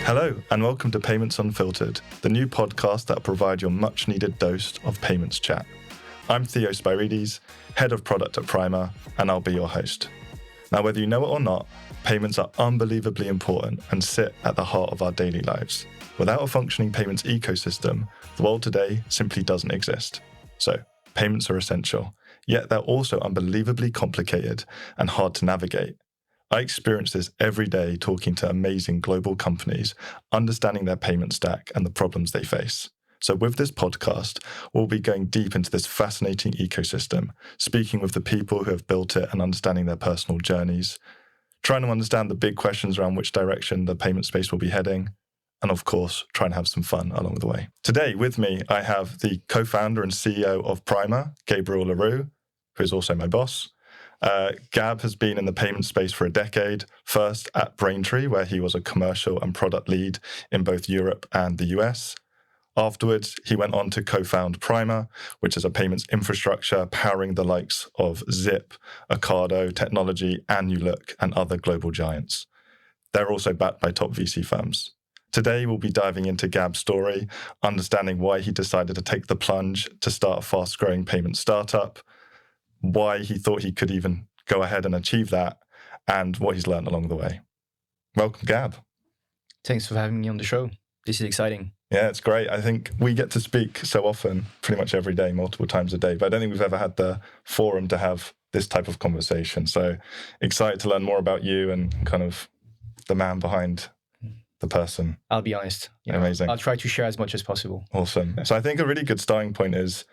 Hello, and welcome to Payments Unfiltered, the new podcast that will provide your much-needed dose of payments chat. I'm Theo Spirides, Head of Product at Primer, and I'll be your host. Now, whether you know it or not, payments are unbelievably important and sit at the heart of our daily lives. Without a functioning payments ecosystem, the world today simply doesn't exist. So, payments are essential, yet they're also unbelievably complicated and hard to navigate. I experience this every day talking to amazing global companies, understanding their payment stack and the problems they face. So with this podcast, we'll be going deep into this fascinating ecosystem, speaking with the people who have built it and understanding their personal journeys, trying to understand the big questions around which direction the payment space will be heading, and of course, try and have some fun along the way. Today with me, I have the co-founder and CEO of Primer, Gabriel Le Roux, who is also my boss. Gab has been in the payment space for a decade, first at Braintree, where he was a commercial and product lead in both Europe and the US. Afterwards, he went on to co-found Primer, which is a payments infrastructure powering the likes of Zip, Ocado, Technology, and New Look, and other global giants. They're also backed by top VC firms. Today, we'll be diving into Gab's story, understanding why he decided to take the plunge to start a fast-growing payment startup, why he thought he could even go ahead and achieve that, and what he's learned along the way. Welcome, Gab. Thanks for having me on the show. This is exciting. Yeah, it's great. I think we get to speak so often, pretty much every day, multiple times a day, but I don't think we've ever had the forum to have this type of conversation. So excited to learn more about you and kind of the man behind the person. I'll be honest. Amazing. I'll try to share as much as possible. Awesome. So I think a really good starting point is,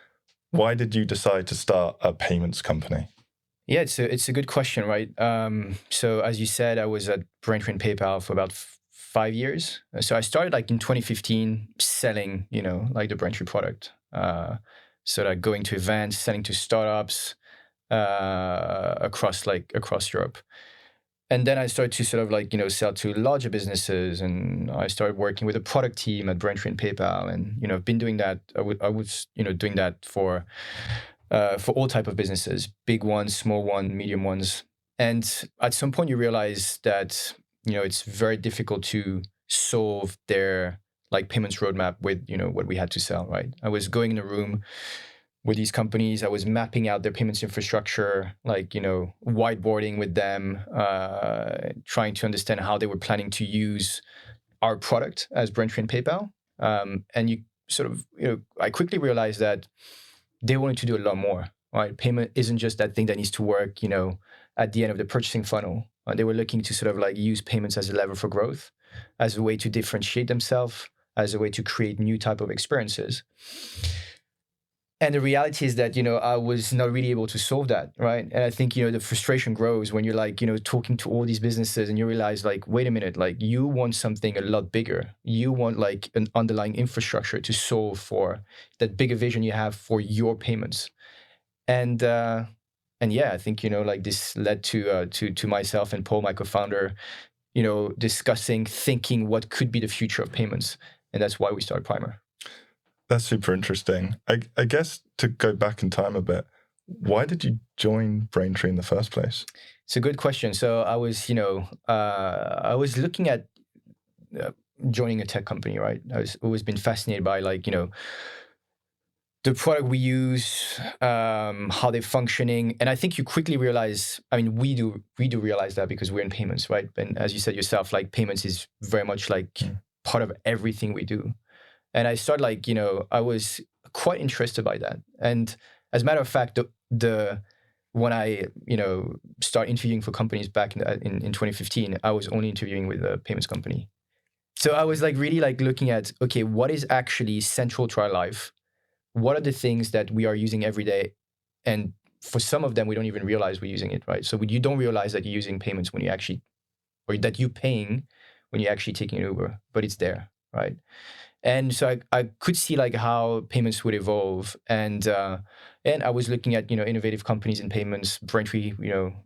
why did you decide to start a payments company? Yeah, it's a good question, right? So as you said, I was at Braintree and PayPal for about 5 years. So I started in 2015 selling, the Braintree product. So going to events, selling to startups across Europe. And then I started to sell to larger businesses, and I started working with a product team at Braintree and PayPal, and I've been doing that. I was doing that for all type of businesses, big ones, small ones, medium ones. And at some point, you realize that it's very difficult to solve their payments roadmap with what we had to sell. Right? I was going in a room with these companies, I was mapping out their payments infrastructure, whiteboarding with them, trying to understand how they were planning to use our product as Braintree and PayPal. And I quickly realized that they wanted to do a lot more, right? Payment isn't just that thing that needs to work, at the end of the purchasing funnel. They were looking to use payments as a lever for growth, as a way to differentiate themselves, as a way to create new type of experiences. And the reality is that, I was not really able to solve that, right? And I think, the frustration grows when you're talking to all these businesses and you realize wait a minute, you want something a lot bigger. You want an underlying infrastructure to solve for that bigger vision you have for your payments. And yeah, I think, this led to myself and Paul, my co-founder, discussing, thinking what could be the future of payments. And that's why we started Primer. That's super interesting. I guess to go back in time a bit, why did you join Braintree in the first place? It's a good question. So I was, I was looking at joining a tech company, right? I was always been fascinated by the product we use, how they're functioning. And I think you quickly realize, we do realize that because we're in payments, right? And as you said yourself, payments is very much part of everything we do. And I started I was quite interested by that. And as a matter of fact, when I start interviewing for companies back in 2015, I was only interviewing with a payments company. So I was really looking at, okay, what is actually central to our life? What are the things that we are using every day? And for some of them, we don't even realize we're using it, right? So you don't realize that you're using payments when you actually, or that you're paying when you're actually taking an Uber, but it's there, right? And so I could see how payments would evolve, and I was looking at innovative companies in payments. Braintree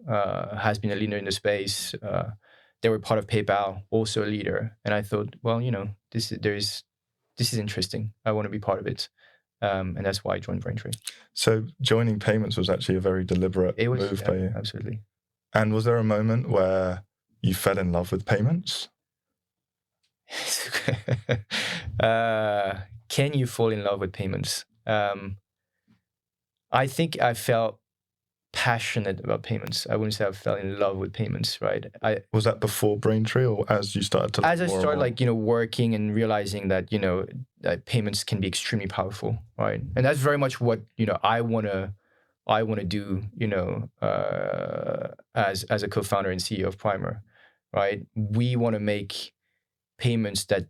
has been a leader in the space. They were part of PayPal, also a leader, and I thought, well, this is interesting. I want to be part of it, and that's why I joined Braintree. So joining payments was actually a very deliberate move by you. Absolutely. And was there a moment where you fell in love with payments? Can you fall in love with payments? I think I felt passionate about payments. I wouldn't say I fell in love with payments, right? Was that before Braintree, or as you started to? As I started, like, working and realizing that, that payments can be extremely powerful, right? And that's very much what, I want to do, as a co-founder and CEO of Primer, right? We want to make payments that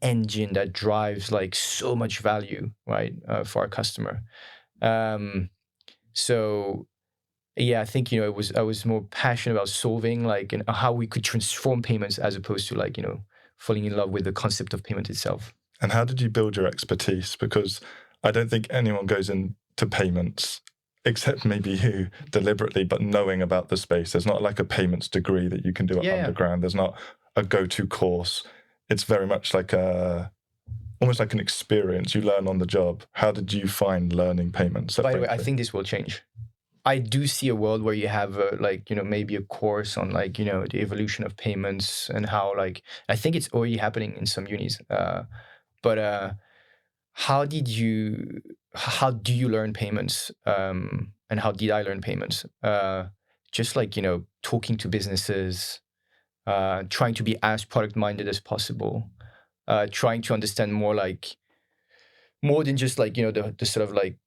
engine that drives like so much value, right, for our customer. So yeah, I think I was more passionate about solving like and how we could transform payments as opposed to like falling in love with the concept of payment itself. And how did you build your expertise? Because I don't think anyone goes into payments, except maybe you deliberately, but knowing about the space. There's not like a payments degree that you can do underground. There's not a go-to course. It's very much like almost like an experience you learn on the job. How did you find learning payments? By the way, I think this will change. I do see a world where you have maybe a course on like, the evolution of payments and how like, I think it's already happening in some unis. But how do you learn payments? And how did I learn payments? Just like, talking to businesses, trying to be as product minded as possible, trying to understand more than just like, the sort of like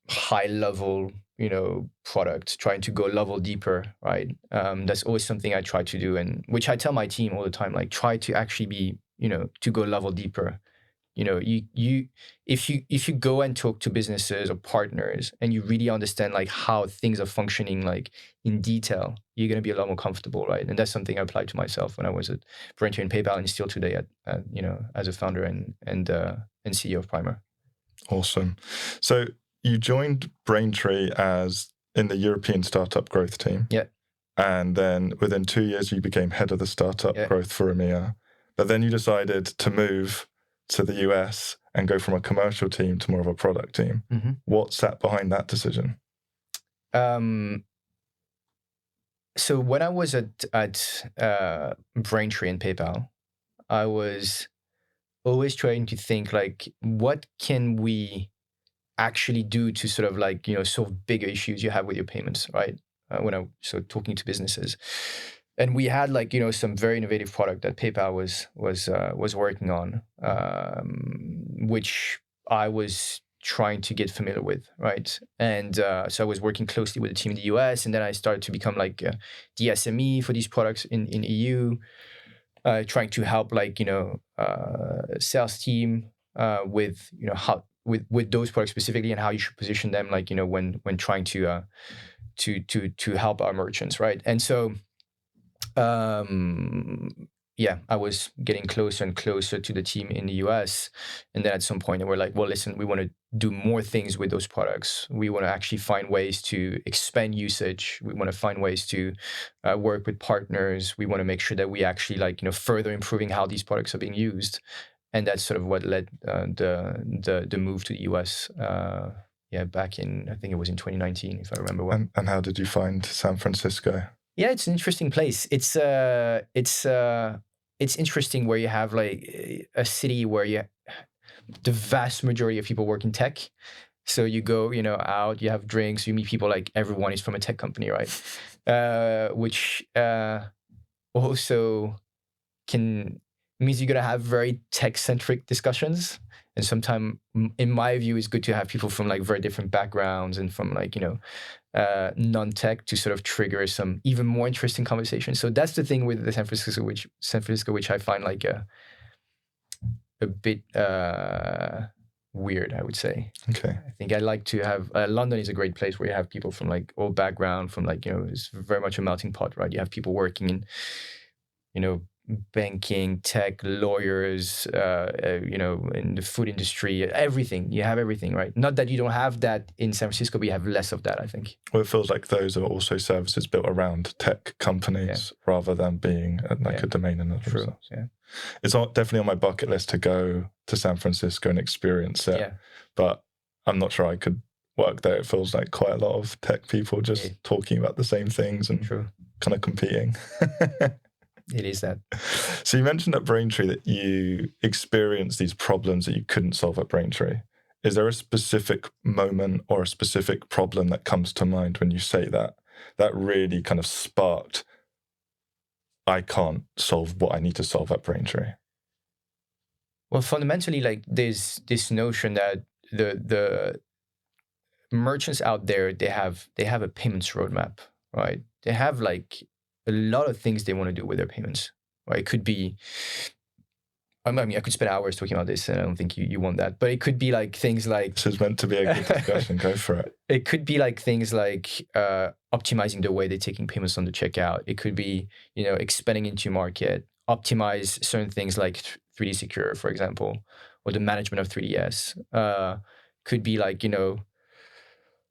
high level, product, trying to go level deeper, right? That's always something I try to do, and which I tell my team all the time, like try to actually be, to go level deeper. If you go and talk to businesses or partners and you really understand like how things are functioning like in detail, you're going to be a lot more comfortable, right? And that's something I applied to myself when I was at Braintree and PayPal, and still today at as a founder and CEO of Primer. Awesome. So you joined Braintree as in the European startup growth team. Yeah. And then within 2 years, you became head of the startup growth for EMEA. But then you decided to move to the US and go from a commercial team to more of a product team. Mm-hmm. What sat behind that decision? So when I was at Braintree and PayPal, I was always trying to think like, what can we actually do to sort of like, solve bigger issues you have with your payments, right? When I was talking to businesses. And we had like, some very innovative product that PayPal was working on, which I was trying to get familiar with, right? And so I was working closely with the team in the US, and then I started to become like the SME for these products in EU, trying to help like, sales team with, how with those products specifically and how you should position them, like, when trying to help our merchants, right? And so, I was getting closer and closer to the team in the US. And then at some point, we're like, well, listen, we want to do more things with those products. We want to actually find ways to expand usage. We want to find ways to work with partners. We want to make sure that we actually like, further improving how these products are being used. And that's sort of what led the move to the US. Back in, I think it was in 2019, if I remember well. And how did you find San Francisco? Yeah, it's an interesting place. It's interesting where you have like a city where the vast majority of people work in tech. So you go, out, you have drinks, you meet people, like everyone is from a tech company, right? Which also means you're gonna have very tech-centric discussions. And sometimes, in my view, it's good to have people from like very different backgrounds and from like, non-tech to sort of trigger some even more interesting conversations. So that's the thing with the San Francisco, which I find like a bit weird, I would say. Okay. I think I like to have London is a great place where you have people from like all background, from like, it's very much a melting pot, right? You have people working in, banking, tech, lawyers, in the food industry, everything. You have everything, right? Not that you don't have that in San Francisco, but you have less of that, I think. Well, it feels like those are also services built around tech companies rather than being a domain in themselves. Yeah. It's definitely on my bucket list to go to San Francisco and experience it, but I'm not sure I could work there. It feels like quite a lot of tech people just talking about the same things and kind of competing. It is that. So you mentioned at Braintree that you experienced these problems that you couldn't solve at Braintree. Is there a specific moment or a specific problem that comes to mind when you say that really kind of sparked, I can't solve what I need to solve at Braintree? Well, fundamentally, like there's this notion that the merchants out there, they have a payments roadmap, right? They have like a lot of things they want to do with their payments, right? It could be, I mean, I could spend hours talking about this, and I don't think you want that. But it could be like things like, This is meant to be a good discussion. Go for it. It could be like things like optimizing the way they're taking payments on the checkout. It could be, expanding into market, optimize certain things like 3D Secure, for example, or the management of 3DS. Could be like,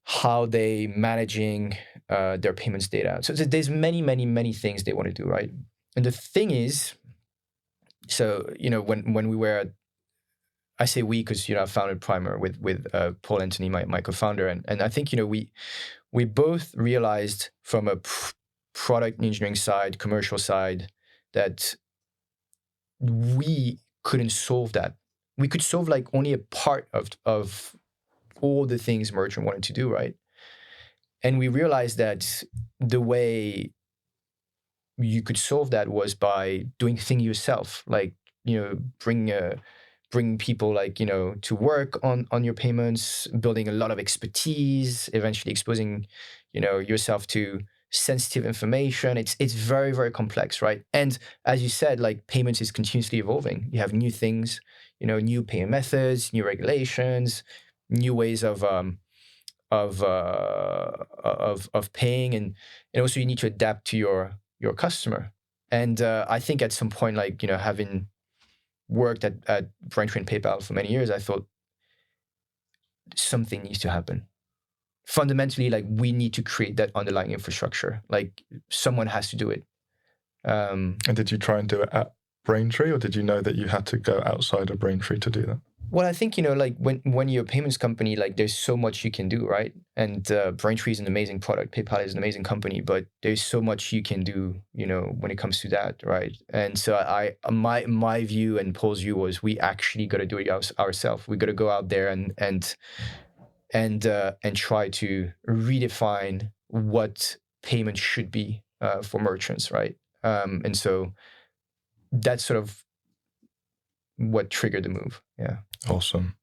how they managing their payments data. So there's many, many, many things they want to do, right? And the thing is, so, when we were at, I say we because, I founded Primer with Paul Anthony, my co-founder. And I think, we both realized from a product engineering side, commercial side, that we couldn't solve that. We could solve like only a part of all the things merchant wanted to do, right? And we realized that the way you could solve that was by doing things yourself, like, bring people like, to work on your payments, building a lot of expertise, eventually exposing, yourself to sensitive information. It's very, very complex, right? And as you said, like payments is continuously evolving. You have new things, new payment methods, new regulations, new ways of paying, and also you need to adapt to your customer. And I think at some point, like, having worked at Braintree and PayPal for many years, I thought something needs to happen. Fundamentally, like we need to create that underlying infrastructure. Like someone has to do it. And did you try and do it at Braintree, or did you know that you had to go outside of Braintree to do that? Well, I think, like when you're a payments company, like there's so much you can do, right? And Braintree is an amazing product. PayPal is an amazing company, but there's so much you can do, when it comes to that, right? And so my view and Paul's view was we actually got to do it ourselves. We got to go out there and try to redefine what payments should be for merchants, right? And so that's sort of what triggered the move. Yeah. Awesome.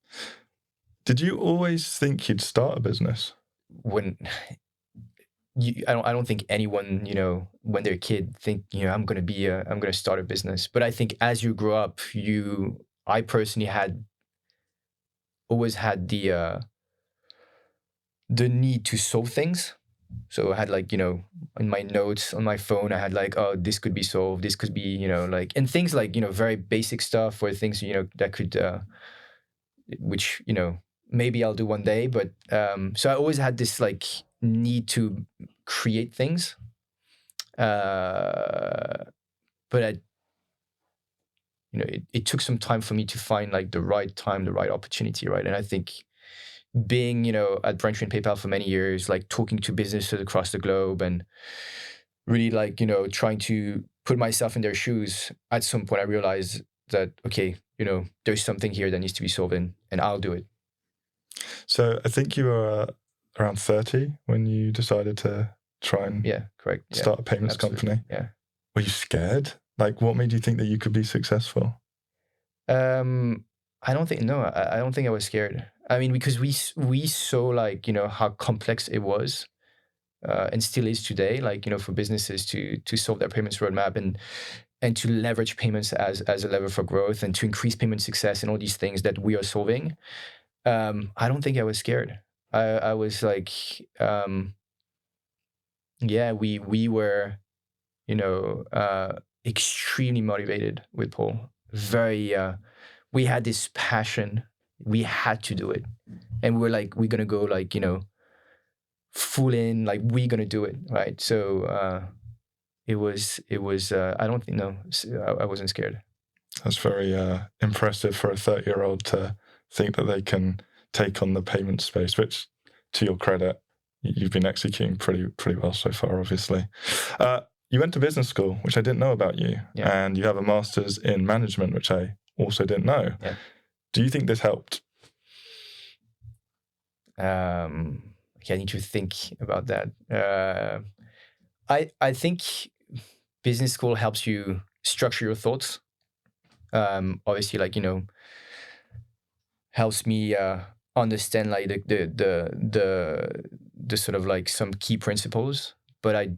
Did you always think you'd start a business? I don't think anyone, when they're a kid, think, I'm going to start a business. But I think as you grow up, I personally always had the need to solve things. So I had like, in my notes on my phone, I had like, oh, this could be solved. This could be, like, and things like, very basic stuff, or things, that could, which, maybe I'll do one day. But so I always had this like need to create things. But it took some time for me to find like the right time, the right opportunity, right? And I think being, at Braintree and PayPal for many years, like talking to businesses across the globe and really like, trying to put myself in their shoes, at some point I realized that, okay, there's something here that needs to be solved, and I'll do it. So I think you were around 30 when you decided to try and start a payments company. Yeah. Were you scared? Like, what made you think that you could be successful? I don't think I was scared. I mean, because we saw like, how complex it was, and still is today, like, for businesses to solve their payments roadmap and to leverage payments as a lever for growth and to increase payment success and all these things that we are solving. I don't think I was scared. I was like, we were, extremely motivated with Paul. Very, we had this passion. We had to do it. And we were like, we're going to go like, full in, like we're going to do it. Right. So, it was, I don't think, no, I wasn't scared. That's very impressive for a 30-year-old to think that they can take on the payment space, which, to your credit, you've been executing pretty well so far, obviously. you went to business school, which I didn't know about you, and you have a master's in management, which I also didn't know. Yeah. Do you think this helped? I need to think about that. I think business school helps you structure your thoughts. Obviously, like, helps me understand like the sort of like some key principles. But I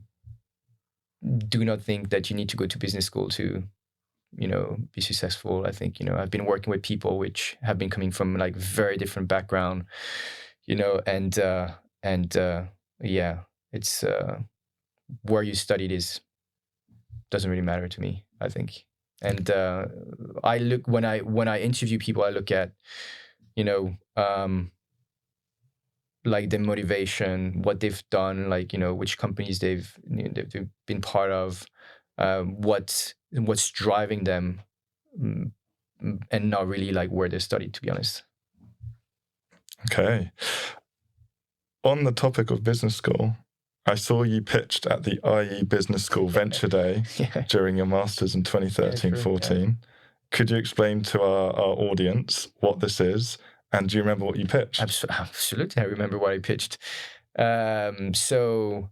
do not think that you need to go to business school to, be successful. I think, I've been working with people which have been coming from like very different background, and it's where you studied doesn't really matter to me, I think. And I look, when I interview people, I look at, like the motivation, what they've done, like, which companies they've been part of, what's driving them, and not really like where they studied, to be honest. Okay. On the topic of business school, I saw you pitched at the IE Business School Venture Day during your master's in 2013-14. Yeah. Could you explain to our audience what this is? And do you remember what you pitched? Absolutely. I remember what I pitched. So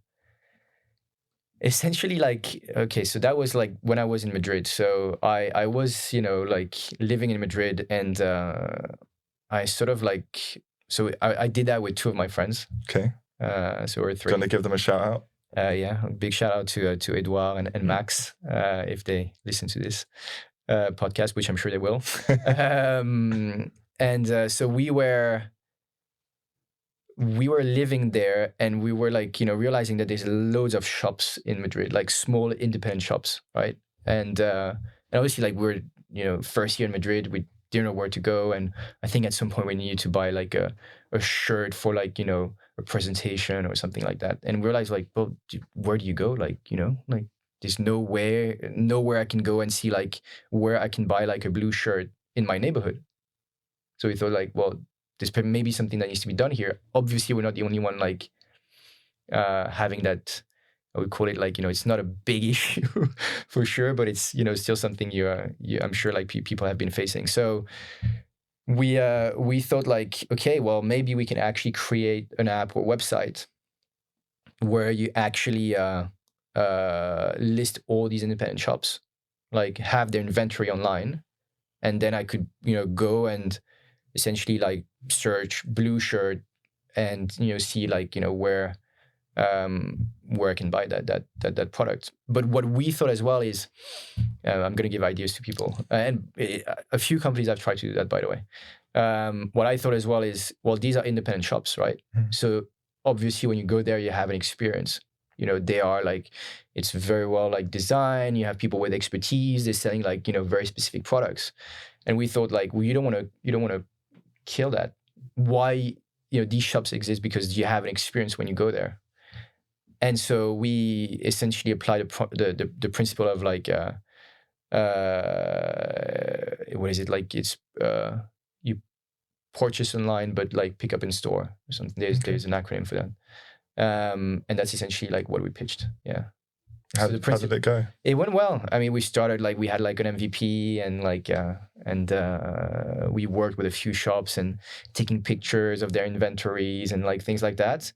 essentially, like, okay, so that was like when I was in Madrid. So I was, like living in Madrid, and I sort of like, so I did that with two of my friends. Okay. So we're three. Going to give them a shout out? Yeah, a big shout out to Edouard and Max, if they listen to this podcast, which I'm sure they will. And so we were living there, and we were like, realizing that there's loads of shops in Madrid, like small independent shops, right? And obviously, like, we're, first year in Madrid, we didn't know where to go. And I think at some point we needed to buy like a shirt for like, a presentation or something like that. And we realized like, well, where do you go? Like, like there's nowhere I can go and see like where I can buy like a blue shirt in my neighborhood. So we thought like, well, there's maybe something that needs to be done here. Obviously, we're not the only one like having that. I would call it like, it's not a big issue for sure, but it's, still something I'm sure like people have been facing. So we thought like, okay, well, maybe we can actually create an app or website where you actually list all these independent shops, like have their inventory online, and then I could, go and essentially like search blue shirt and, see like, where I can buy that product. But what we thought as well is, I'm going to give ideas to people, and a few companies have tried to do that, by the way. What I thought as well is, well, these are independent shops, right? Mm-hmm. So obviously when you go there, you have an experience. They are like, it's very well like designed. You have people with expertise. They're selling like, very specific products. And we thought like, well, you don't want to kill that. Why, these shops exist because you have an experience when you go there. And so we essentially applied the principle of like, what is it? Like it's, you purchase online, but like pick up in store or something. There's an acronym for that. And that's essentially like what we pitched. Yeah. How did it go? It went well. I mean, we started like, we had like an MVP, and like, we worked with a few shops and taking pictures of their inventories and like things like that.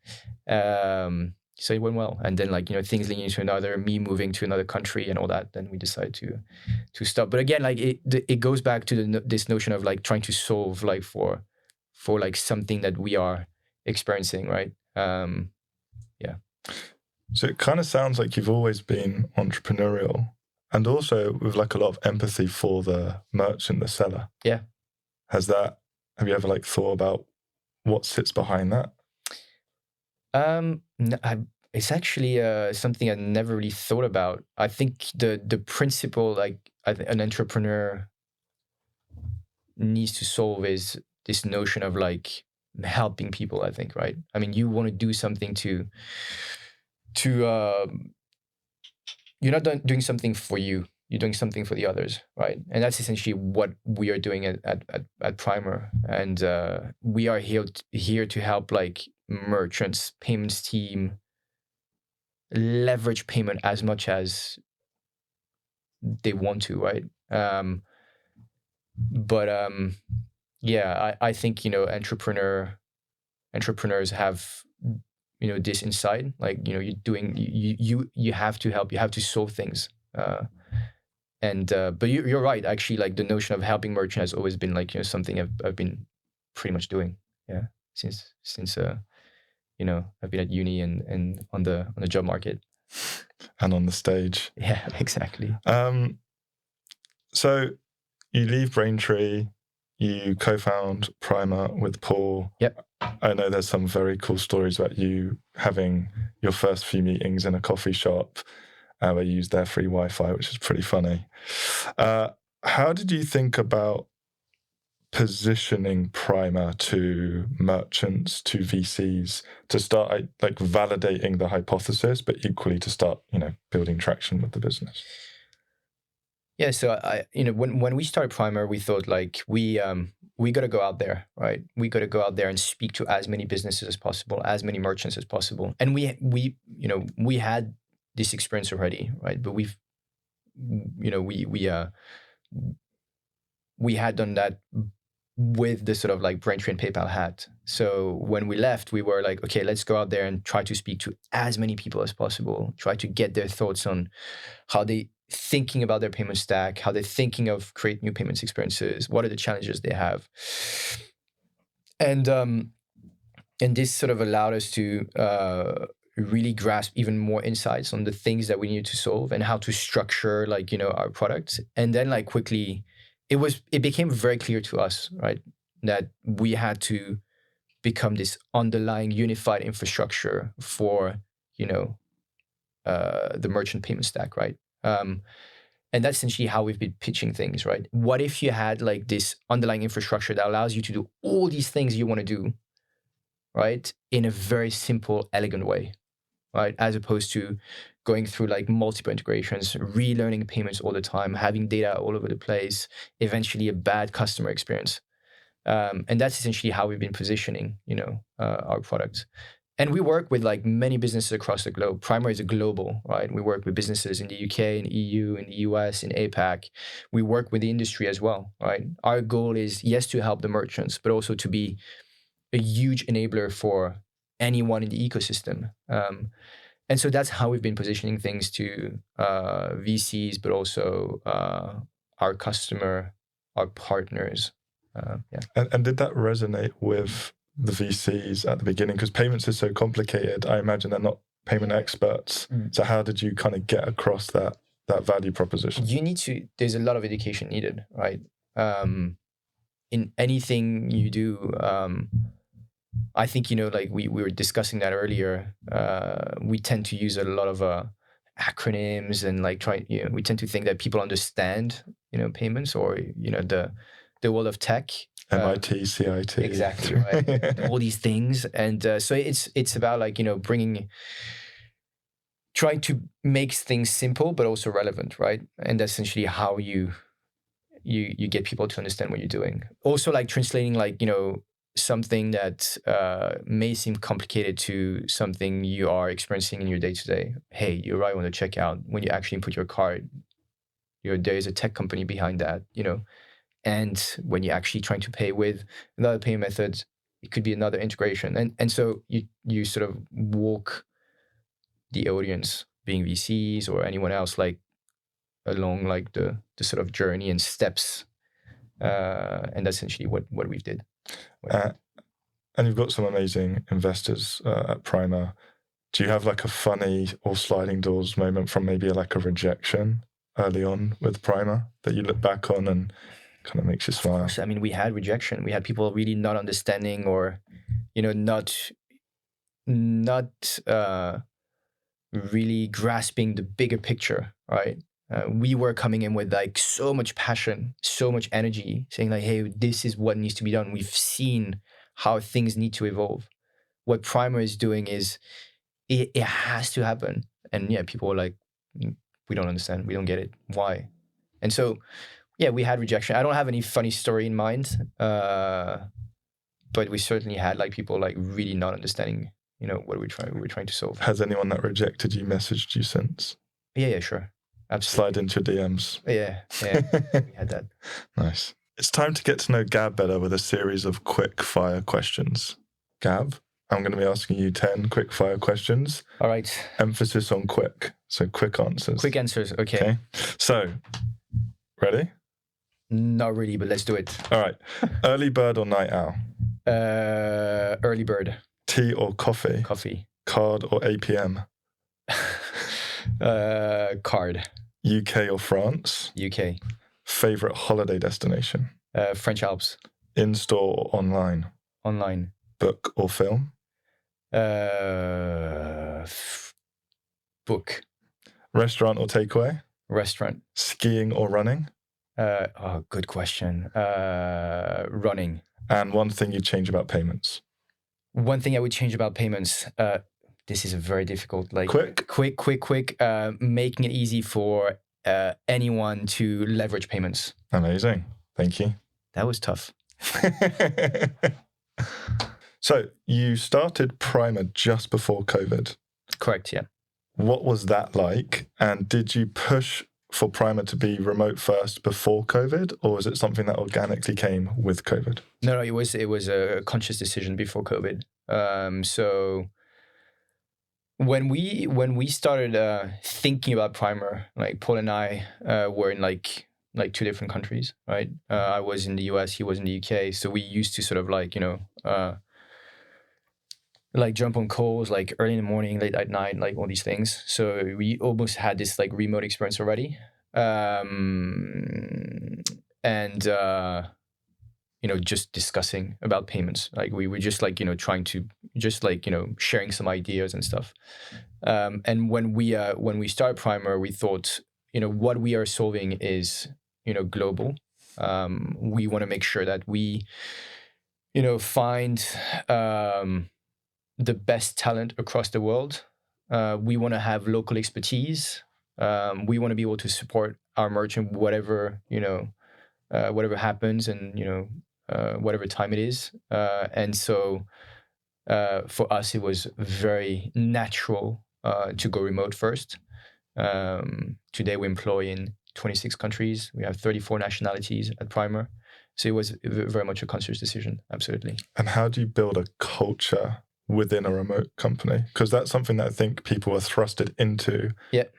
So it went well. And then like, things leading to another, me moving to another country and all that, then we decided to stop. But again, like it goes back to this notion of like trying to solve like for like something that we are experiencing, right? Yeah. So it kind of sounds like you've always been entrepreneurial, and also with like a lot of empathy for the merchant, the seller. Yeah. Have you ever like thought about what sits behind that? It's actually something I never really thought about. I think the principle like an entrepreneur needs to solve is this notion of like helping people, I think, right? I mean, you want to do something to you're not doing something for you, you're doing something for the others, right? And that's essentially what we are doing at Primer. And we are here to help like merchants, payments team, leverage payment as much as they want to, right? I think, entrepreneurs have, this insight, like, you have to help, you have to solve things. But you're right, actually, like the notion of helping merchants has always been like, something I've been pretty much doing. Yeah. Since I've been at uni and on the job market. And on the stage. Yeah, exactly. So you leave Braintree, you co-found Primer with Paul. Yep. I know there's some very cool stories about you having your first few meetings in a coffee shop where you used their free Wi-Fi, which is pretty funny. How did you think about positioning Primer to merchants, to VCs, to start like validating the hypothesis, but equally to start, building traction with the business? Yeah, so when we started Primer, we thought like we got to go out there, right? We got to go out there and speak to as many businesses as possible, as many merchants as possible. And we had this experience already, right? But we had done that with the sort of like Braintree and PayPal hat. So when we left, we were like, okay, let's go out there and try to speak to as many people as possible, try to get their thoughts on how they thinking about their payment stack, how they're thinking of create new payments experiences, what are the challenges they have. And this sort of allowed us to really grasp even more insights on the things that we needed to solve and how to structure like, our product. And then like quickly, it became very clear to us, right, that we had to become this underlying unified infrastructure for, the merchant payment stack, right? And that's essentially how we've been pitching things, right? What if you had like this underlying infrastructure that allows you to do all these things you want to do, right, in a very simple, elegant way, right? As opposed to going through like multiple integrations, relearning payments all the time, having data all over the place, eventually a bad customer experience. And that's essentially how we've been positioning, our product. And we work with like many businesses across the globe. Primer is a global, right? We work with businesses in the UK, in EU, in the US, in APAC. We work with the industry as well, right? Our goal is, yes, to help the merchants, but also to be a huge enabler for anyone in the ecosystem. And so that's how we've been positioning things to VCs, but also our customer, our partners. And did that resonate with the VCs at the beginning? Because payments is so complicated. I imagine they're not payment experts. So how did you kind of get across that value proposition? There's a lot of education needed, right? In anything you do, I think, like we were discussing that earlier, we tend to use a lot of acronyms and like we tend to think that people understand, payments or, the world of tech. MIT, CIT. Exactly, right? All these things. And so it's about like, trying to make things simple, but also relevant, right? And that's essentially how you get people to understand what you're doing. Also like translating like, something that may seem complicated to something you are experiencing in your day-to-day. Hey, you arrive on the checkout. When you actually input your card, there is a tech company behind that, and when you're actually trying to pay with another payment method, it could be another integration. And so you sort of walk the audience, being VCs or anyone else, like along like the sort of journey and steps. And that's essentially what we did. And you've got some amazing investors at Primer. Do you have like a funny or sliding doors moment from maybe like a rejection early on with Primer that you look back on and kind of makes you smile? Of course. I mean, we had rejection. We had people really not understanding or, not really grasping the bigger picture, right? We were coming in with like so much passion, so much energy, saying like, hey, this is what needs to be done. We've seen how things need to evolve. What Primer is doing is it has to happen. And yeah, people were like, we don't understand. We don't get it. Why? And so, yeah, we had rejection. I don't have any funny story in mind, but we certainly had like people like really not understanding, what we're trying to solve. Has anyone that rejected you messaged you since? Yeah, sure. Absolutely. Slide into DMs. Yeah, we had that. Nice. It's time to get to know Gab better with a series of quick fire questions. Gab, I'm going to be asking you 10 quick fire questions. All right. Emphasis on quick. So quick answers. Quick answers. Okay. So, ready? Not really, but let's do it. All right. Early bird or night owl? Early bird. Tea or coffee? Coffee. Card or APM? Card. UK or France? UK. Favorite holiday destination? French Alps. In-store or online? Online. Book or film? Book. Restaurant or takeaway? Restaurant. Skiing or running? Good question. Running. And one thing you'd change about payments? One thing I would change about payments. This is a very difficult. Quick. Making it easy for anyone to leverage payments. Amazing. Thank you. That was tough. So you started Primer just before COVID. Correct, yeah. What was that like? And did you push for Primer to be remote first before COVID, or was it something that organically came with COVID? No, it was a conscious decision before COVID. So when we started thinking about Primer, like Paul and I were in like two different countries, right? I was in the US, he was in the UK. So we used to sort of jump on calls like early in the morning, late at night, like all these things. So we almost had this like remote experience already. Just discussing about payments. Like we were just trying to sharing some ideas and stuff. And when we started Primer, we thought, what we are solving is, global. We want to make sure that we, find the best talent across the world. We want to have local expertise. We want to be able to support our merchant, whatever happens and, whatever time it is. And so for us, it was very natural to go remote first. Today we employ in 26 countries. We have 34 nationalities at Primer. So it was very much a conscious decision, absolutely. And how do you build a culture within a remote company? Because that's something that I think people were thrusted into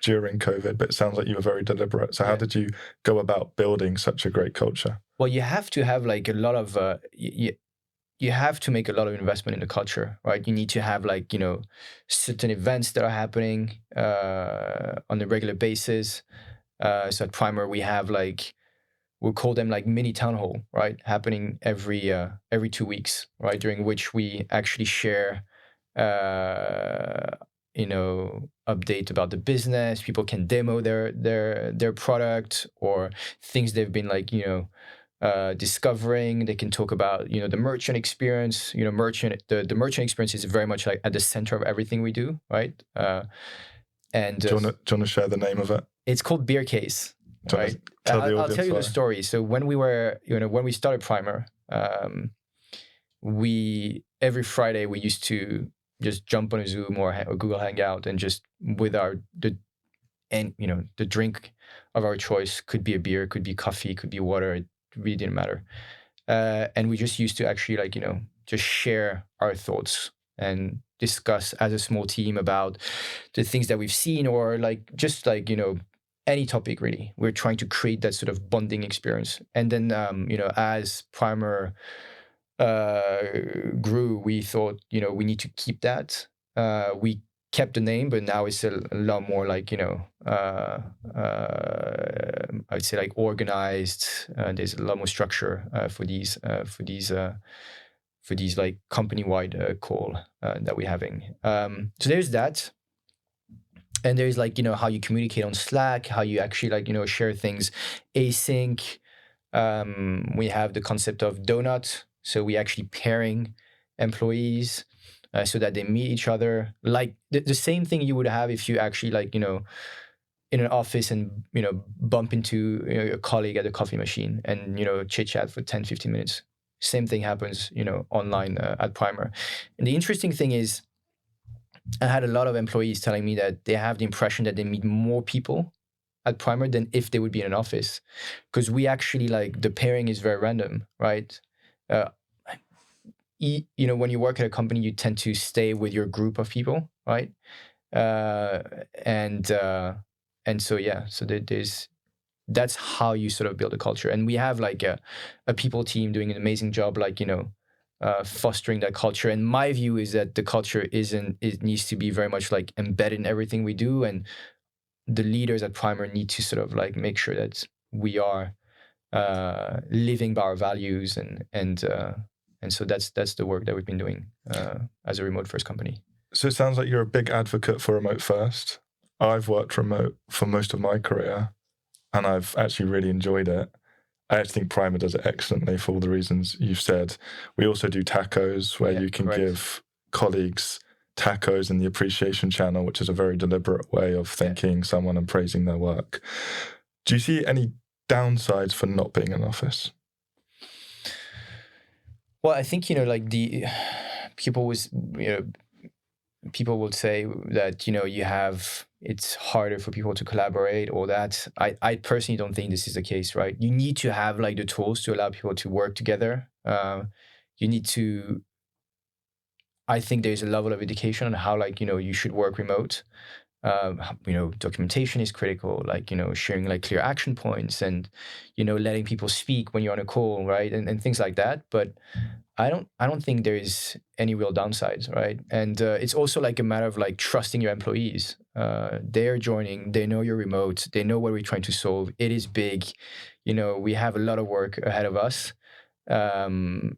during COVID, but it sounds like you were very deliberate. So how did you go about building such a great culture? Well, you have to have like a lot of, you have to make a lot of investment in the culture, right? You need to have certain events that are happening on a regular basis. So at Primer, we have we'll call them like mini town hall, right? Happening every 2 weeks, right? During which we actually share, update about the business. People can demo their product or things they've been discovering. They can talk about, the merchant experience. The merchant experience is very much like at the center of everything we do, right? And do you want to share the name of it? It's called Beer Case. Right. I'll tell you the story. So when we started Primer, every Friday we used to just jump on a Zoom or Google Hangout and just with the drink of our choice, could be a beer, could be coffee, could be water. It really didn't matter. And we just used to actually just share our thoughts and discuss as a small team about the things that we've seen or any topic really. We're trying to create that sort of bonding experience. And then, as Primer grew, we thought, we need to keep that. We kept the name, but now it's a lot more I'd say organized. There's a lot more structure for these company-wide call that we're having. So there's that. And there's how you communicate on Slack, how you actually share things async. We have the concept of donut. So we actually pairing employees so that they meet each other. Like the same thing you would have if you actually in an office and, bump into a colleague at a coffee machine and, chit chat for 10, 15 minutes. Same thing happens, online at Primer. And the interesting thing is, I had a lot of employees telling me that they have the impression that they meet more people at Primer than if they would be in an office, because we actually, like, the pairing is very random, right? Uh, when you work at a company, you tend to stay with your group of people, right? Uh, and so yeah, so there's that's how you sort of build a culture. And we have like a people team doing an amazing job, like, fostering that culture. And my view is that the culture it needs to be very much like embedded in everything we do. And the leaders at Primer need to sort of like make sure that we are living by our values. And so that's the work that we've been doing as a remote first company. So it sounds like you're a big advocate for remote first. I've worked remote for most of my career, and I've actually really enjoyed it. I actually think Primer does it excellently for all the reasons you've said. We also do tacos, where you can give colleagues tacos in the appreciation channel, which is a very deliberate way of thanking someone and praising their work. Do you see any downsides for not being in an office? Well, I think, like the people will say that, it's harder for people to collaborate, or that. I personally don't think this is the case, right? You need to have like the tools to allow people to work together. You need to, I think there's a level of education on how, like, you should work remote. Documentation is critical, like, sharing like clear action points, and, letting people speak when you're on a call, right? And things like that. But I don't think there is any real downsides, right? And it's also like a matter of like trusting your employees. They're joining, they know you're remote, they know what we're trying to solve. It is big, we have a lot of work ahead of us. And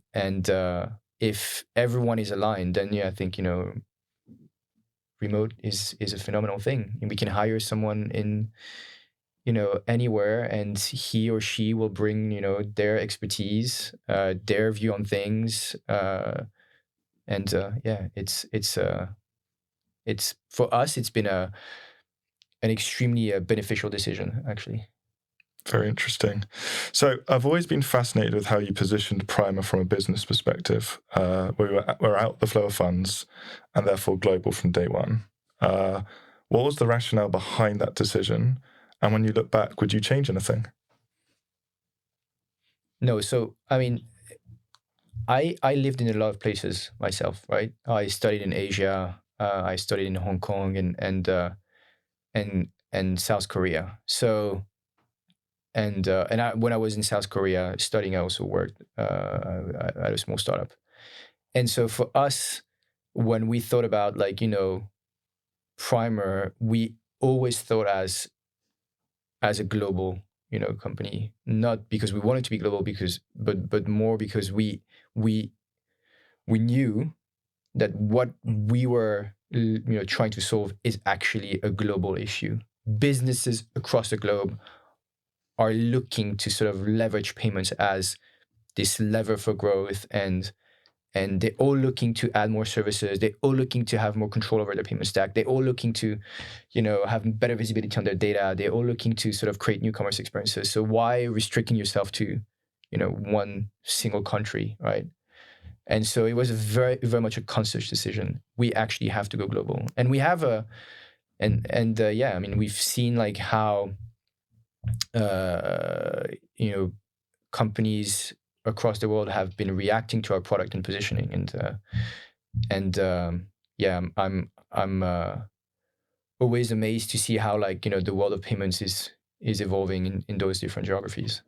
if everyone is aligned, then I think, remote is a phenomenal thing. And we can hire someone in, anywhere, and he or she will bring, their expertise, their view on things. It's for us, it's been an extremely beneficial decision, actually. Very interesting. So I've always been fascinated with how you positioned Primer from a business perspective. We're out the flow of funds and therefore global from day one. What was the rationale behind that decision? And when you look back, would you change anything? No. So, I mean, I lived in a lot of places myself, right? I studied in Asia. I studied in Hong Kong and South Korea. So, when I was in South Korea studying, I also worked at a small startup. And so for us, when we thought about, like, Primer, we always thought as a global, company, not because we wanted to be global, but more because we knew that what we were, trying to solve is actually a global issue. Businesses across the globe are looking to sort of leverage payments as this lever for growth, and they're all looking to add more services. They're all looking to have more control over their payment stack. They're all looking to, have better visibility on their data. They're all looking to sort of create new commerce experiences. So why restricting yourself to, one single country, right? And so it was very, very much a conscious decision. We actually have to go global, and we have I mean, we've seen like how, companies across the world have been reacting to our product and positioning, I'm always amazed to see how, like, the world of payments is evolving in those different geographies.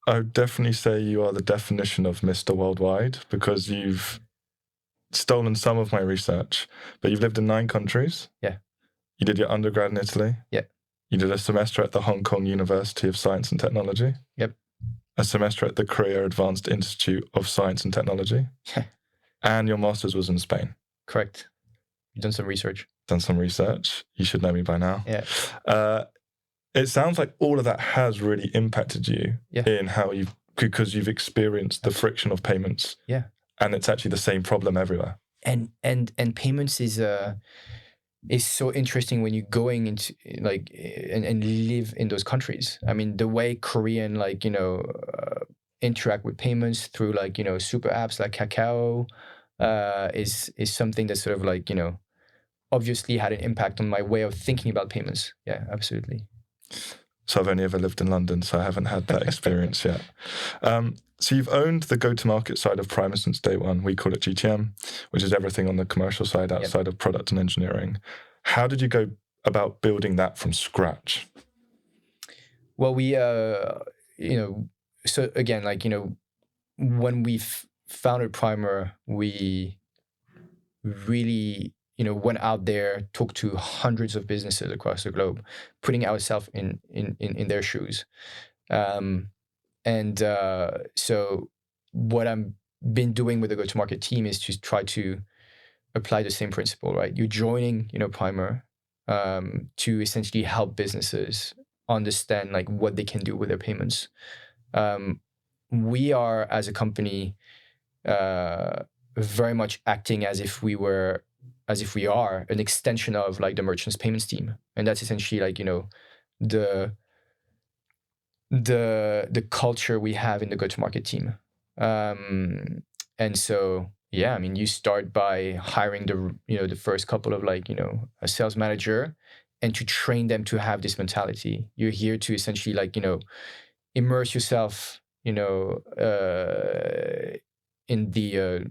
I would definitely say you are the definition of Mr. Worldwide, because you've stolen some of my research, but you've lived in 9 countries. Yeah. You did your undergrad in Italy. Yeah. You did a semester at the Hong Kong University of Science and Technology. Yep. A semester at the Korea Advanced Institute of Science and Technology. And your master's was in Spain. Correct. You've done some research. Done some research. You should know me by now. Yeah. It sounds like all of that has really impacted you in how because you've experienced the friction of payments. Yeah. And it's actually the same problem everywhere. And payments is so interesting when you're going into, like, and live in those countries. I mean, the way Korean, like, interact with payments through, like, super apps like Kakao is something that's sort of like, obviously had an impact on my way of thinking about payments. Yeah, absolutely. So I've only ever lived in London, so I haven't had that experience yet. So you've owned the go-to-market side of Primer since day one. We call it GTM, which is everything on the commercial side outside of product and engineering. How did you go about building that from scratch? Well, we, so again, like, when we founded Primer, we really, went out there, talked to hundreds of businesses across the globe, putting ourselves in their shoes. So what I've been doing with the go-to-market team is to try to apply the same principle, right? You're joining, Primer, to essentially help businesses understand like what they can do with their payments. We are, as a company, very much acting as if we are an extension of like the merchants payments team, and that's essentially like the culture we have in the go-to-market team. And so yeah, I mean, you start by hiring the first couple of like a sales manager, and to train them to have this mentality. You're here to essentially like immerse yourself in the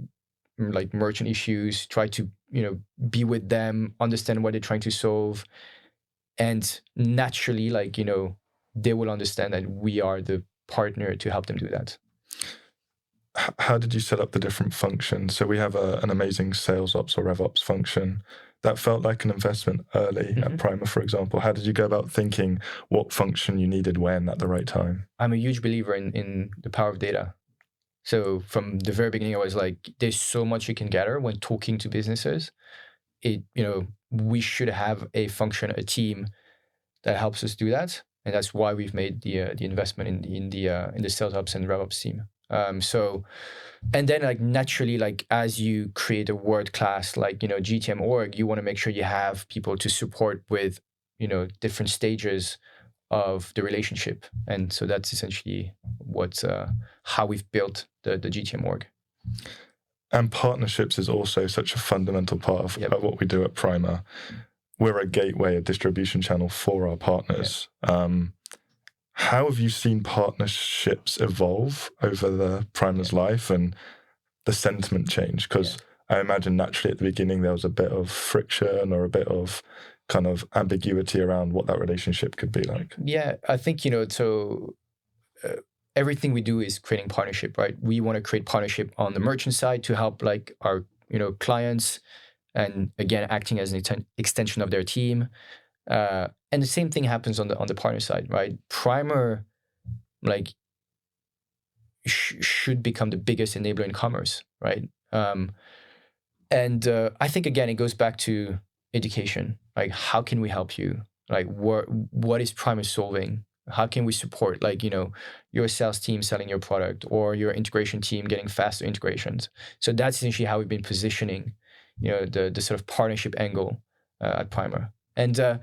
like merchant issues, try to be with them, understand what they're trying to solve, and naturally like they will understand that we are the partner to help them do that. How did you set up the different functions? So we have an amazing sales ops or rev ops function that felt like an investment early at Primer, for example. How did you go about thinking what function you needed when at the right time? I'm a huge believer in the power of data. So from the very beginning, I was like, there's so much you can gather when talking to businesses. We should have a function, a team that helps us do that, and that's why we've made the investment in the sales ops and rev ops team. So, and then like naturally, like as you create a world class like GTM org, you want to make sure you have people to support with different stages of the relationship, and so that's essentially how we've built the GTM org. And partnerships is also such a fundamental part of what we do at Primer. We're a gateway, a distribution channel for our partners. How have you seen partnerships evolve over the Primer's life and the sentiment change? Because I imagine naturally at the beginning there was a bit of friction or a bit of kind of ambiguity around what that relationship could be like. Yeah, I think, everything we do is creating partnership, right? We want to create partnership on the merchant side to help like our, clients, and again, acting as an extension of their team. And the same thing happens on the partner side, right? Primer, like, should become the biggest enabler in commerce, right? And I think again, it goes back to education. Like, how can we help you? Like, what is Primer solving? How can we support, like, your sales team selling your product, or your integration team getting faster integrations? So that's essentially how we've been positioning, the sort of partnership angle at Primer. And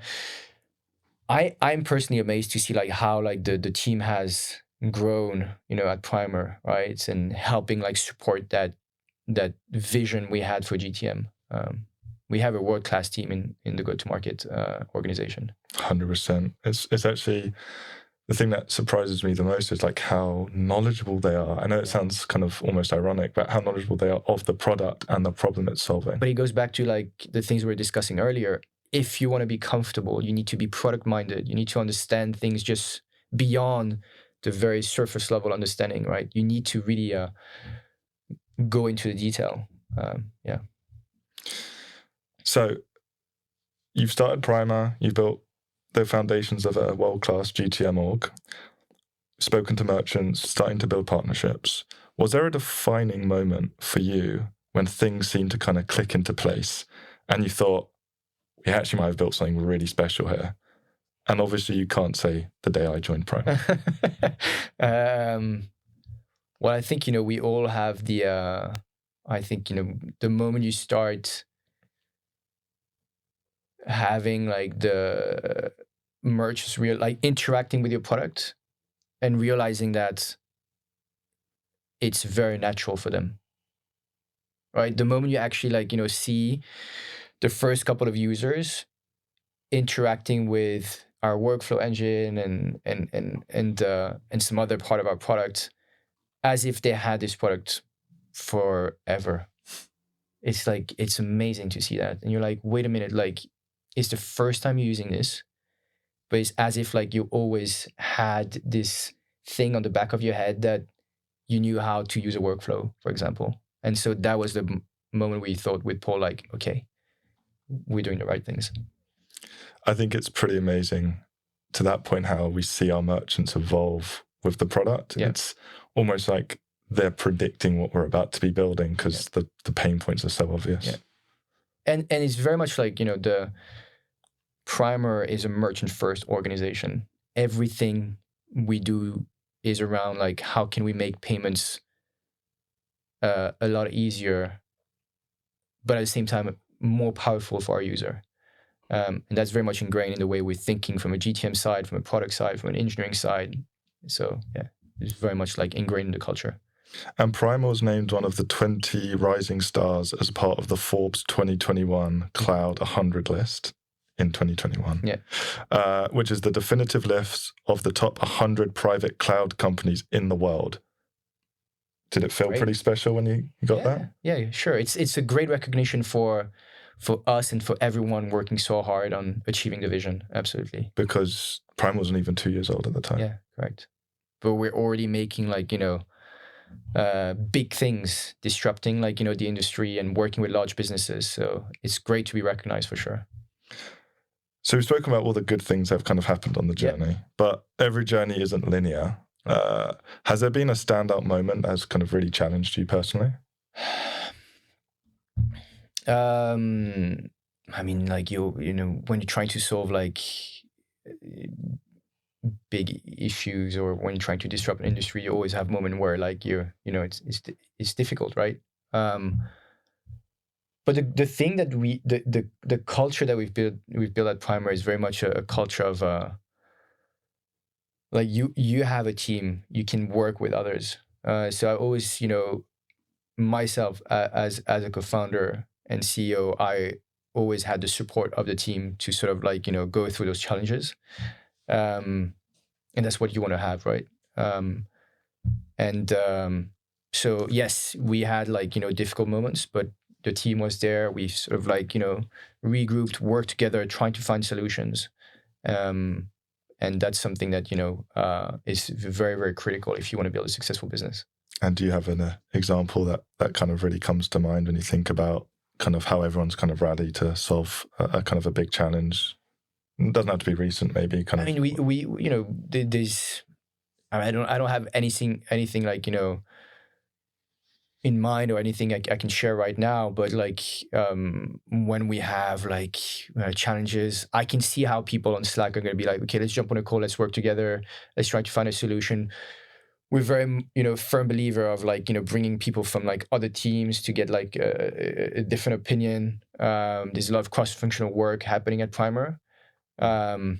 I'm personally amazed to see like how like the team has grown, at Primer, right? And helping like support that vision we had for GTM. We have a world-class team in the go-to-market organization. 100%. It's actually the thing that surprises me the most is like how knowledgeable they are. I know it sounds kind of almost ironic, but how knowledgeable they are of the product and the problem it's solving. But it goes back to like the things we were discussing earlier. If you want to be comfortable, you need to be product-minded. You need to understand things just beyond the very surface level understanding, right? You need to really go into the detail. So you've started Primer, you've built the foundations of a world-class GTM org, spoken to merchants, starting to build partnerships. Was there a defining moment for you when things seemed to kind of click into place and you thought, we actually might have built something really special here? And obviously you can't say the day I joined Primer. Well, I think, we all have the moment you start having like the merchants interacting with your product and realizing that it's very natural for them, right? The moment you actually see the first couple of users interacting with our workflow engine and some other part of our product as if they had this product forever. It's like, it's amazing to see that. And you're like, wait a minute, like, it's the first time you're using this, but it's as if like you always had this thing on the back of your head that you knew how to use a workflow, for example. And so that was the moment we thought with Paul, like, okay, we're doing the right things. I think it's pretty amazing to that point how we see our merchants evolve with the product. Yeah. It's almost like they're predicting what we're about to be building because the pain points are so obvious. Yeah. And it's very much like, the Primer is a merchant first organization. Everything we do is around like, how can we make payments a lot easier, but at the same time more powerful for our user. And that's very much ingrained in the way we're thinking from a GTM side, from a product side, from an engineering side. So yeah, it's very much like ingrained in the culture. And Primer was named one of the 20 rising stars as part of the Forbes 2021 Cloud 100 list in 2021, which is the definitive list of the top 100 private cloud companies in the world. Did it feel pretty special when you got that? Yeah, sure. It's a great recognition for us and for everyone working so hard on achieving the vision. Absolutely. Because Prime wasn't even 2 years old at the time. Yeah, correct. But we're already making like, big things, disrupting like, the industry and working with large businesses. So it's great to be recognized for sure. So we've spoken about all the good things that have kind of happened on the journey, but every journey isn't linear. Has there been a standout moment that has kind of really challenged you personally? I mean, like when you're trying to solve like big issues, or when you're trying to disrupt an industry, you always have a moment where like it's difficult, right? But the thing that the culture that we've built at Primer is very much a culture of like you have a team, you can work with others. So I always, myself as a co-founder and CEO, I always had the support of the team to sort of like, go through those challenges. And that's what you want to have, right? So yes, we had like, difficult moments, but the team was there. We sort of like, regrouped, worked together, trying to find solutions. And that's something that, is very, very critical if you want to build a successful business. And do you have an example that kind of really comes to mind when you think about kind of how everyone's kind of rallied to solve a kind of a big challenge? It doesn't have to be recent, maybe kind of. I mean, we there's, I don't have anything like, in mind or anything I can share right now, but like when we have like challenges, I can see how people on Slack are going to be like, okay, let's jump on a call, let's work together, let's try to find a solution. We're very firm believer of like bringing people from like other teams to get like a different opinion. There's a lot of cross-functional work happening at Primer, I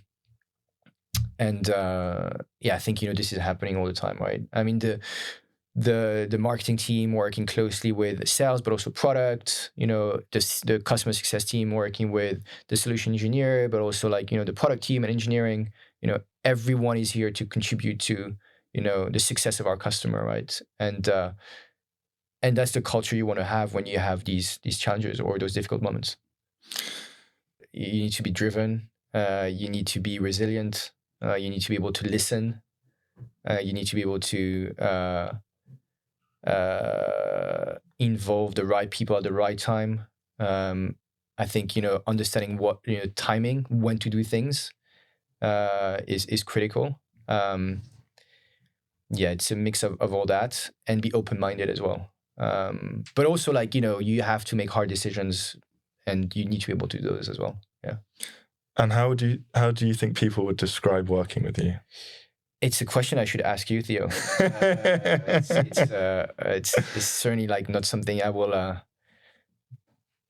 think this is happening all the time, right? I mean the marketing team working closely with sales, but also product, the customer success team working with the solution engineer, but also like, the product team and engineering, everyone is here to contribute to, the success of our customer, right? And that's the culture you want to have when you have these challenges or those difficult moments. You need to be driven. You need to be resilient. You need to be able to listen. You need to be able to involve the right people at the right time. I think understanding what timing, when to do things, is critical. It's a mix of all that, and be open-minded as well. But also like you have to make hard decisions, and you need to be able to do those as well. Yeah. And how do you think people would describe working with you? It's a question I should ask you, Theo. It's certainly like not something I will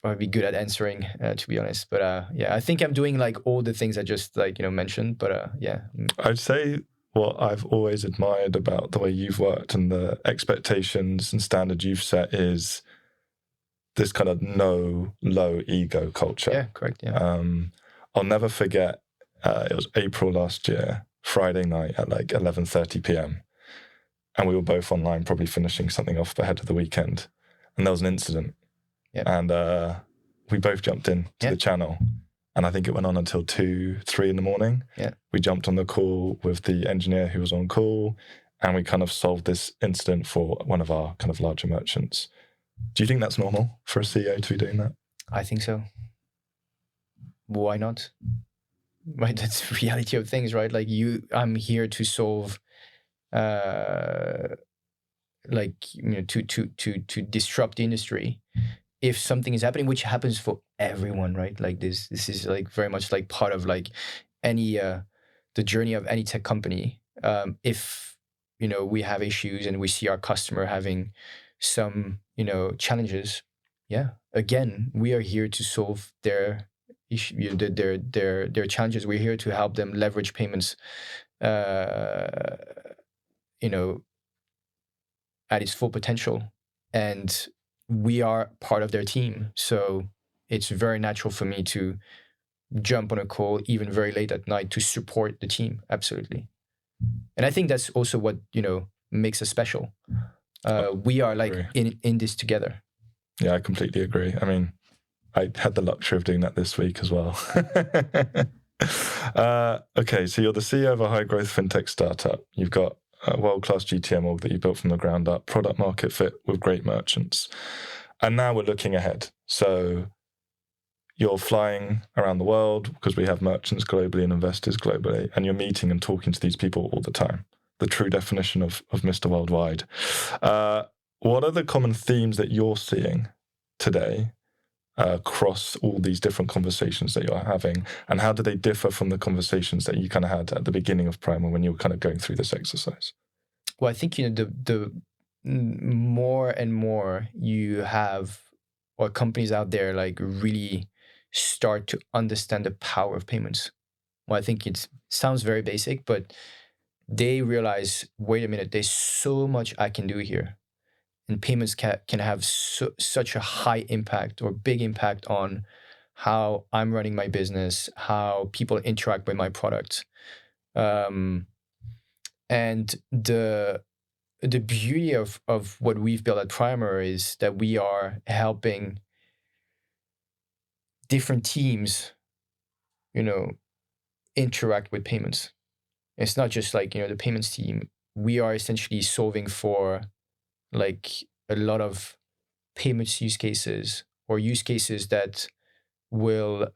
probably be good at answering, to be honest. But I think I'm doing like all the things I just like mentioned. But I'd say what I've always admired about the way you've worked and the expectations and standards you've set is this kind of no low ego culture. Yeah, correct. Yeah. I'll never forget, it was April last year, Friday night at like 11:30 p.m. And we were both online, probably finishing something off ahead of the weekend. And there was an incident. Yep. And we both jumped in to the channel. And I think it went on until 2, 3 in the morning. Yeah. We jumped on the call with the engineer who was on call, and we kind of solved this incident for one of our kind of larger merchants. Do you think that's normal for a CEO to be doing that? I think so. Why not? Right, that's the reality of things, right? Like I'm here to solve, to disrupt the industry. If something is happening, which happens for everyone, right? Like this is like very much like part of like any the journey of any tech company. If we have issues and we see our customer having some challenges, again, we are here to solve their issue, their challenges. We're here to help them leverage payments, at its full potential, and we are part of their team. So it's very natural for me to jump on a call even very late at night to support the team. Absolutely. And I think that's also what, makes us special. We are like in this together. Yeah, I completely agree. I mean, I had the luxury of doing that this week as well. Okay, so you're the CEO of a high growth fintech startup. You've got a world-class GTM org that you built from the ground up, product market fit with great merchants. And now we're looking ahead. So you're flying around the world because we have merchants globally and investors globally, and you're meeting and talking to these people all the time. The true definition of Mr. Worldwide. What are the common themes that you're seeing today across all these different conversations that you're having, and how do they differ from the conversations that you kind of had at the beginning of Primer when you were kind of going through this exercise? Well, I think the more and more you have, or companies out there like really start to understand the power of payments. Well, I think it sounds very basic, but they realize, wait a minute, there's so much I can do here. And payments can have such a high impact or big impact on how I'm running my business, how people interact with my product. And the beauty of what we've built at Primer is that we are helping different teams, interact with payments. It's not just like, the payments team. We are essentially solving for like a lot of payments use cases, or use cases that will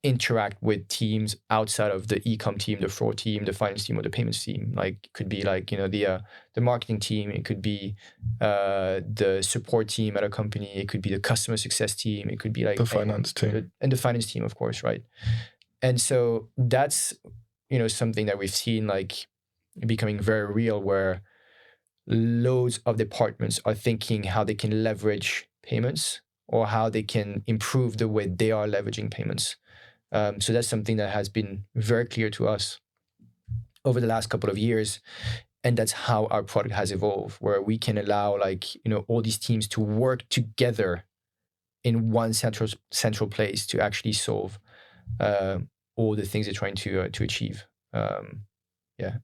interact with teams outside of the e-com team, the fraud team, the finance team, or the payments team. Like it could be like, the marketing team. It could be the support team at a company. It could be the customer success team. It could be like the finance team. And the finance team, of course, right? And so that's, something that we've seen like becoming very real, where loads of departments are thinking how they can leverage payments, or how they can improve the way they are leveraging payments. So that's something that has been very clear to us over the last couple of years. And that's how our product has evolved, where we can allow like, all these teams to work together in one central place to actually solve all the things they're trying to achieve.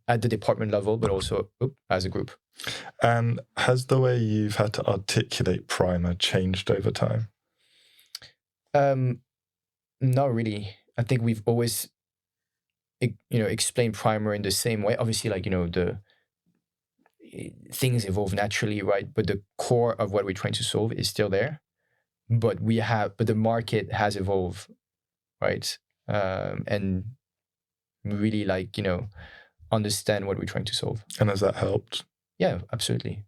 At the department level, but also as a group. And has the way you've had to articulate Primer changed over time? Not really. I think we've always, explained Primer in the same way. Obviously, like, the things evolve naturally, right? But the core of what we're trying to solve is still there. But the market has evolved, right? And really like, understand what we're trying to solve. And has that helped? Yeah, absolutely.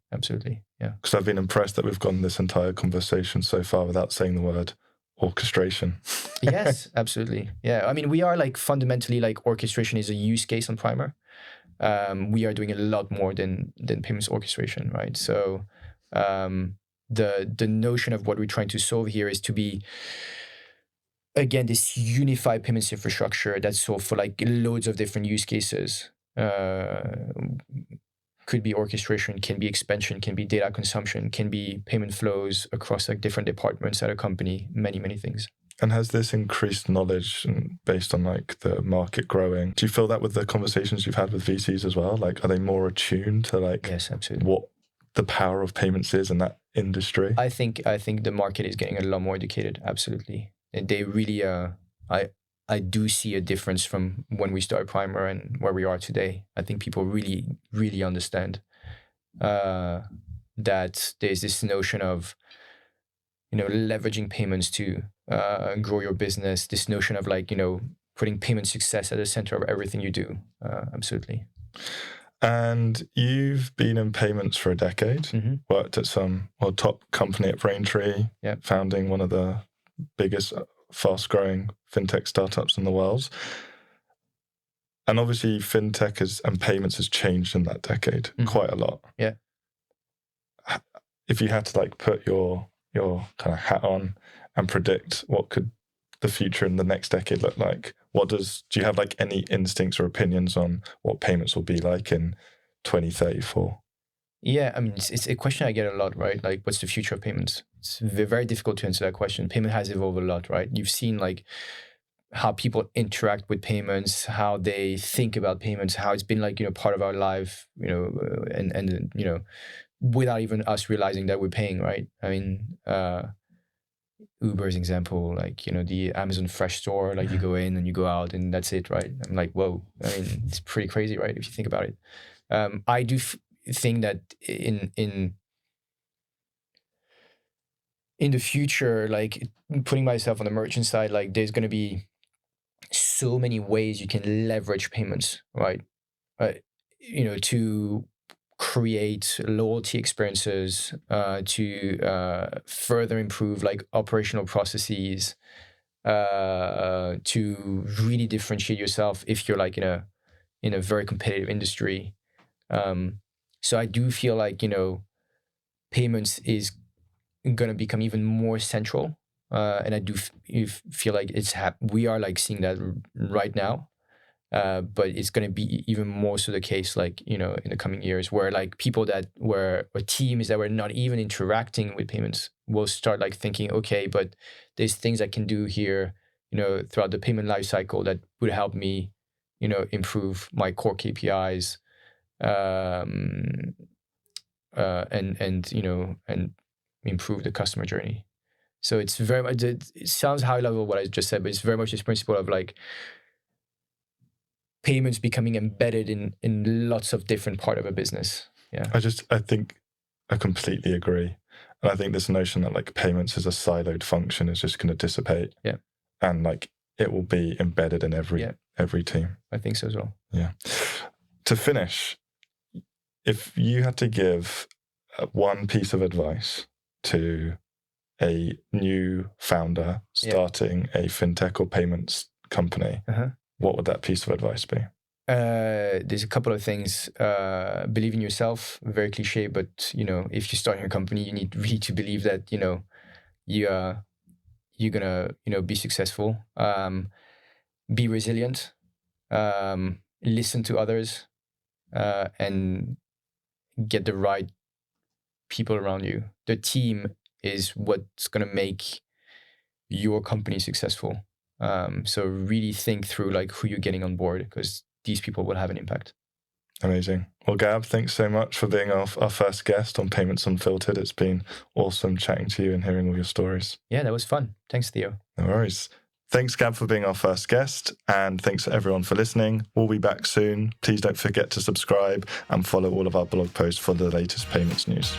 Yeah. Because I've been impressed that we've gone this entire conversation so far without saying the word orchestration. Yes, absolutely. Yeah. I mean, we are like fundamentally like orchestration is a use case on Primer. We are doing a lot more than payments orchestration, right? So the notion of what we're trying to solve here is to be, again, this unified payments infrastructure that's solved for like loads of different use cases. could be orchestration, can be expansion, can be data consumption, can be payment flows across like different departments at a company, many things. And has this increased knowledge based on like the market growing? Do you feel that with the conversations you've had with VCs as well? Like, are they more attuned to like Yes, absolutely. what the power of payments is in that industry? I think the market is getting a lot more educated. Absolutely, and they really I do see a difference from when we started Primer and where we are today. I think people really understand that there's this notion of leveraging payments to grow your business. This notion of like putting payment success at the center of everything you do. Absolutely. And you've been in payments for a decade, Mm-hmm. worked at some top company at Braintree, Yep. founding one of the biggest, fast-growing fintech startups in the world. And obviously, fintech and payments has changed in that decade quite a lot. Yeah. If you had to like put your kind of hat on and predict what could the future in the next decade look like, do you have like any instincts or opinions on what payments will be like in 2034? Yeah, I mean, it's a question I get a lot, right? Like, what's the future of payments? It's very difficult to answer that question. Payment has evolved a lot, right? You've seen like how people interact with payments, how they think about payments, how it's been like, part of our life, and without even us realizing that we're paying, right? I mean, Uber is an example, like, the Amazon Fresh store, like you go in and you go out and that's it, right? I'm like, whoa, I mean, it's pretty crazy, right? If you think about it. I do think that in the future, like putting myself on the merchant side, like there's going to be so many ways you can leverage payments, right? To create loyalty experiences, to further improve like operational processes, to really differentiate yourself if you're like in a very competitive industry. So I do feel like payments is going to become even more central, and I do feel like we are like seeing that right now. But it's going to be even more so the case, like, in the coming years, where like or teams that were not even interacting with payments will start like thinking, okay, but there's things I can do here, throughout the payment life cycle that would help me, improve my core KPIs, and improve the customer journey. So it's very much, it sounds high level what I just said, but it's very much this principle of like payments becoming embedded in lots of different part of a business. Yeah. I think I completely agree. And I think this notion that like payments as a siloed function is just going to dissipate. Yeah. And like it will be embedded in every team. I think so as well. Yeah. To finish, if you had to give one piece of advice to a new founder starting a fintech or payments company, what would that piece of advice be? There's a couple of things. Believe in yourself, very cliche, but if you start your company, you need really to believe that you're gonna be successful. Be resilient. Listen to others, and get the right people around you. The team is what's gonna make your company successful. So really think through like who you're getting on board, because these people will have an impact. Amazing. Well, Gab, thanks so much for being our first guest on Payments Unfiltered. It's been awesome chatting to you and hearing all your stories. Yeah, that was fun. Thanks, Theo. No worries. Thanks, Gab, for being our first guest. And thanks everyone for listening. We'll be back soon. Please don't forget to subscribe and follow all of our blog posts for the latest payments news.